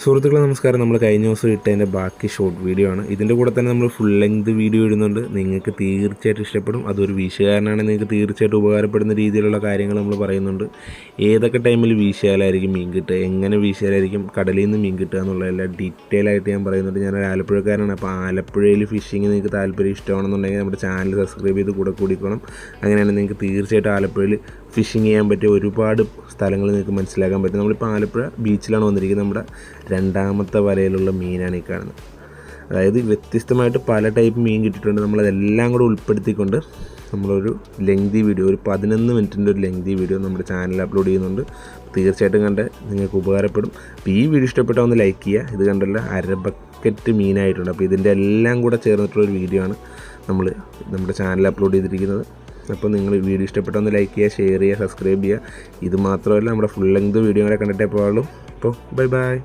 സുഹൃത്തുക്കളെ നമസ്കാരം. നമ്മൾ കഴിഞ്ഞ ദിവസം ഇട്ടതിൻ്റെ ബാക്കി ഷോർട്ട് വീഡിയോ ആണ്. ഇതിൻ്റെ കൂടെ തന്നെ നമ്മൾ ഫുൾ ലെങ്ത് വീഡിയോ ഇടുന്നുണ്ട്. നിങ്ങൾക്ക് തീർച്ചയായിട്ടും ഇഷ്ടപ്പെടും. അതൊരു വീശുകാരനാണെങ്കിൽ നിങ്ങൾക്ക് തീർച്ചയായിട്ടും ഉപകാരപ്പെടുന്ന രീതിയിലുള്ള കാര്യങ്ങൾ നമ്മൾ പറയുന്നുണ്ട്. ഏതൊക്കെ ടൈമിൽ വീശിയാലായിരിക്കും മീൻ കിട്ടുക, എങ്ങനെ വീശിയാലായിരിക്കും കടലിൽ നിന്ന് മീൻ കിട്ടുക എന്നുള്ളതെല്ലാം ഡീറ്റെയിൽ ആയിട്ട് ഞാൻ പറയുന്നുണ്ട്. ഞാനൊരു ആലപ്പുഴക്കാരനാണ്. അപ്പോൾ ആലപ്പുഴയിൽ ഫിഷിങ് നിങ്ങൾക്ക് താല്പര്യം ഇഷ്ടമാണെന്നുണ്ടെങ്കിൽ നമ്മുടെ ചാനൽ സബ്സ്ക്രൈബ് ചെയ്ത് കൂടെ കൂടിക്കണം. അങ്ങനെയാണെങ്കിൽ നിങ്ങൾക്ക് തീർച്ചയായിട്ടും ആലപ്പുഴയിൽ ഫിഷിങ് ചെയ്യാൻ പറ്റിയ ഒരുപാട് സ്ഥലങ്ങൾ നിങ്ങൾക്ക് മനസ്സിലാക്കാൻ പറ്റും. നമ്മളിപ്പോൾ ആലപ്പുഴ ബീച്ചിലാണ് വന്നിരിക്കുന്നത്. നമ്മുടെ രണ്ടാമത്തെ വലയിലുള്ള മീനാണ് ഈ കാണുന്നത്. അതായത് വ്യത്യസ്തമായിട്ട് പല ടൈപ്പ് മീൻ കിട്ടിയിട്ടുണ്ട്. നമ്മളതെല്ലാം കൂടെ ഉൾപ്പെടുത്തിക്കൊണ്ട് നമ്മളൊരു ലെങ്തി വീഡിയോ, ഒരു 11 മിനിറ്റിൻ്റെ ഒരു ലെങ്തി വീഡിയോ നമ്മുടെ ചാനലിൽ അപ്ലോഡ് ചെയ്യുന്നുണ്ട്. തീർച്ചയായിട്ടും കണ്ട് നിങ്ങൾക്ക് ഉപകാരപ്പെടും. അപ്പോൾ ഈ വീഡിയോ ഇഷ്ടപ്പെട്ടാൽ ഒന്ന് ലൈക്ക് ചെയ്യുക. ഇത് കണ്ടല്ല 1/2 ബക്കറ്റ് മീനായിട്ടുണ്ട്. അപ്പോൾ ഇതിൻ്റെ എല്ലാം കൂടെ ചേർന്നിട്ടുള്ളൊരു വീഡിയോ ആണ് നമ്മൾ നമ്മുടെ ചാനലിൽ അപ്ലോഡ് ചെയ്തിരിക്കുന്നത്. അപ്പോൾ നിങ്ങൾ വീഡിയോ ഇഷ്ടപ്പെട്ടാൽ ഒന്ന് ലൈക്ക് ചെയ്യുക, ഷെയർ ചെയ്യുക, സബ്സ്ക്രൈബ് ചെയ്യുക. ഇത് മാത്രമല്ല, നമ്മുടെ ഫുൾ ലെങ്ത് വീഡിയോ കൂടെ കണ്ടിട്ടേ പോകാറുള്ളൂ. അപ്പോൾ ബൈ.